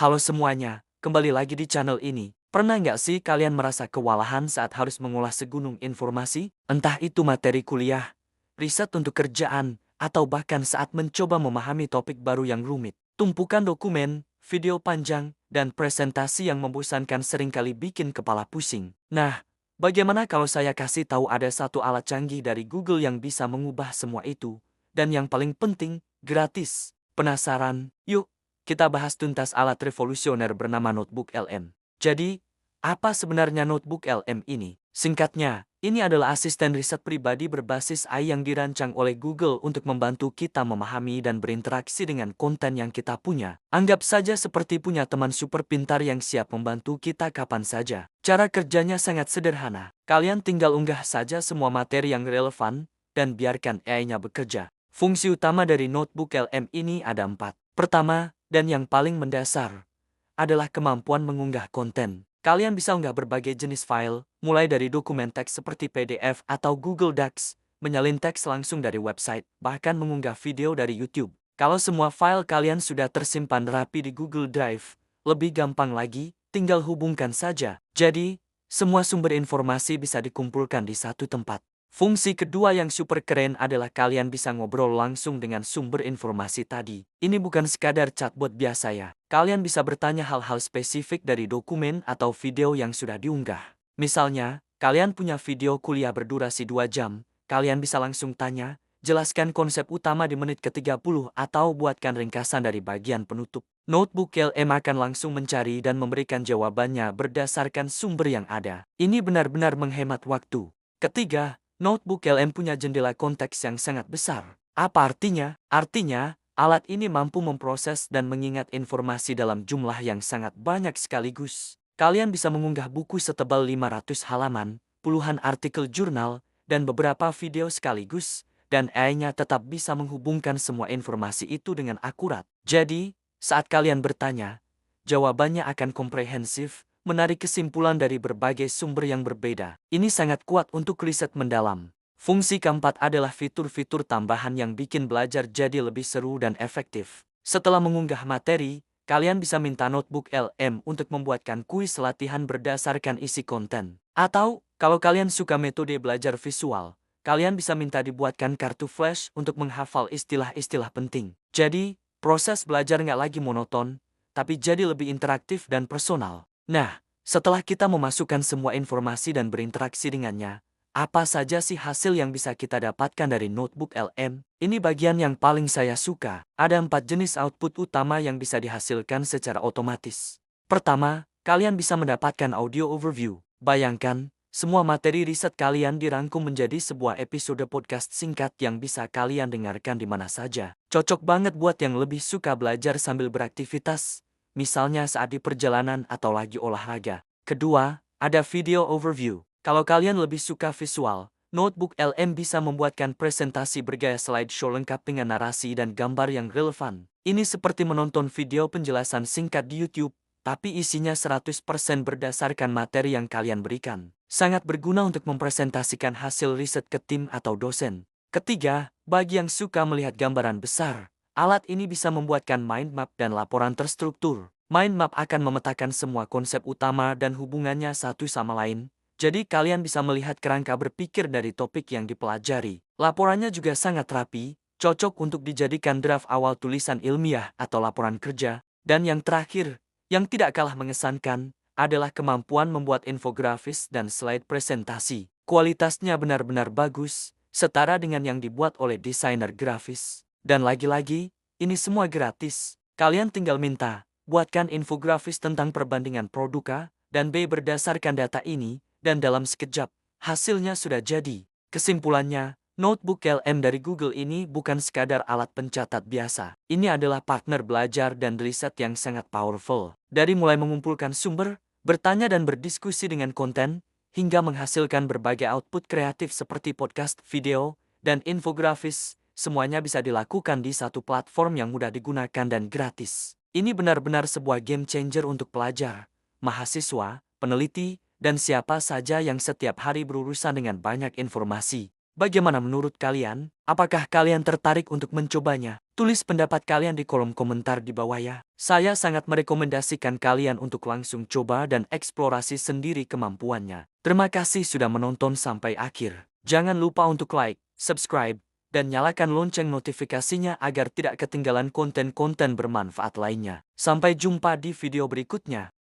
Halo semuanya, kembali lagi di channel ini. Pernah nggak sih kalian merasa kewalahan saat harus mengolah segunung informasi? Entah itu materi kuliah, riset untuk kerjaan, atau bahkan saat mencoba memahami topik baru yang rumit. Tumpukan dokumen, video panjang, dan presentasi yang membosankan seringkali bikin kepala pusing. Nah, bagaimana kalau saya kasih tahu ada satu alat canggih dari Google yang bisa mengubah semua itu? Dan yang paling penting, gratis. Penasaran? Yuk, kita bahas tuntas alat revolusioner bernama Notebook LM. Jadi, apa sebenarnya Notebook LM ini? Singkatnya, ini adalah asisten riset pribadi berbasis AI yang dirancang oleh Google untuk membantu kita memahami dan berinteraksi dengan konten yang kita punya. Anggap saja seperti punya teman super pintar yang siap membantu kita kapan saja. Cara kerjanya sangat sederhana. Kalian tinggal unggah saja semua materi yang relevan dan biarkan AI-nya bekerja. Fungsi utama dari Notebook LM ini ada 4. Pertama, dan yang paling mendasar, adalah kemampuan mengunggah konten. Kalian bisa unggah berbagai jenis file, mulai dari dokumen teks seperti PDF atau Google Docs, menyalin teks langsung dari website, bahkan mengunggah video dari YouTube. Kalau semua file kalian sudah tersimpan rapi di Google Drive, lebih gampang lagi, tinggal hubungkan saja. Jadi, semua sumber informasi bisa dikumpulkan di satu tempat. Fungsi kedua yang super keren adalah kalian bisa ngobrol langsung dengan sumber informasi tadi. Ini bukan sekadar chatbot biasa ya. Kalian bisa bertanya hal-hal spesifik dari dokumen atau video yang sudah diunggah. Misalnya, kalian punya video kuliah berdurasi 2 jam, kalian bisa langsung tanya, jelaskan konsep utama di menit ke-30 atau buatkan ringkasan dari bagian penutup. Notebook LM akan langsung mencari dan memberikan jawabannya berdasarkan sumber yang ada. Ini benar-benar menghemat waktu. Ketiga, Notebook LM punya jendela konteks yang sangat besar. Apa artinya? Artinya, alat ini mampu memproses dan mengingat informasi dalam jumlah yang sangat banyak sekaligus. Kalian bisa mengunggah buku setebal 500 halaman, puluhan artikel jurnal, dan beberapa video sekaligus, dan AI-nya tetap bisa menghubungkan semua informasi itu dengan akurat. Jadi, saat kalian bertanya, jawabannya akan komprehensif, menarik kesimpulan dari berbagai sumber yang berbeda. Ini sangat kuat untuk riset mendalam. Fungsi keempat adalah fitur-fitur tambahan yang bikin belajar jadi lebih seru dan efektif. Setelah mengunggah materi, kalian bisa minta Notebook LM untuk membuatkan kuis latihan berdasarkan isi konten. Atau, kalau kalian suka metode belajar visual, kalian bisa minta dibuatkan kartu flash untuk menghafal istilah-istilah penting. Jadi, proses belajar nggak lagi monoton, tapi jadi lebih interaktif dan personal. Nah, setelah kita memasukkan semua informasi dan berinteraksi dengannya, apa saja sih hasil yang bisa kita dapatkan dari Notebook LM? Ini bagian yang paling saya suka. Ada 4 jenis output utama yang bisa dihasilkan secara otomatis. Pertama, kalian bisa mendapatkan audio overview. Bayangkan, semua materi riset kalian dirangkum menjadi sebuah episode podcast singkat yang bisa kalian dengarkan di mana saja. Cocok banget buat yang lebih suka belajar sambil beraktivitas, misalnya saat di perjalanan atau lagi olahraga. Kedua, ada video overview. Kalau kalian lebih suka visual, Notebook LM bisa membuatkan presentasi bergaya slideshow lengkap dengan narasi dan gambar yang relevan. Ini seperti menonton video penjelasan singkat di YouTube, tapi isinya 100% berdasarkan materi yang kalian berikan. Sangat berguna untuk mempresentasikan hasil riset ke tim atau dosen. Ketiga, bagi yang suka melihat gambaran besar, alat ini bisa membuatkan mind map dan laporan terstruktur. Mind map akan memetakan semua konsep utama dan hubungannya satu sama lain, jadi kalian bisa melihat kerangka berpikir dari topik yang dipelajari. Laporannya juga sangat rapi, cocok untuk dijadikan draft awal tulisan ilmiah atau laporan kerja. Dan yang terakhir, yang tidak kalah mengesankan, adalah kemampuan membuat infografis dan slide presentasi. Kualitasnya benar-benar bagus, setara dengan yang dibuat oleh desainer grafis. Dan lagi-lagi, ini semua gratis. Kalian tinggal minta, buatkan infografis tentang perbandingan produk A dan B berdasarkan data ini, dan dalam sekejap, hasilnya sudah jadi. Kesimpulannya, Notebook LM dari Google ini bukan sekadar alat pencatat biasa. Ini adalah partner belajar dan riset yang sangat powerful. Dari mulai mengumpulkan sumber, bertanya dan berdiskusi dengan konten, hingga menghasilkan berbagai output kreatif seperti podcast, video, dan infografis, semuanya bisa dilakukan di satu platform yang mudah digunakan dan gratis. Ini benar-benar sebuah game changer untuk pelajar, mahasiswa, peneliti, dan siapa saja yang setiap hari berurusan dengan banyak informasi. Bagaimana menurut kalian? Apakah kalian tertarik untuk mencobanya? Tulis pendapat kalian di kolom komentar di bawah ya. Saya sangat merekomendasikan kalian untuk langsung coba dan eksplorasi sendiri kemampuannya. Terima kasih sudah menonton sampai akhir. Jangan lupa untuk like, subscribe, dan nyalakan lonceng notifikasinya agar tidak ketinggalan konten-konten bermanfaat lainnya. Sampai jumpa di video berikutnya.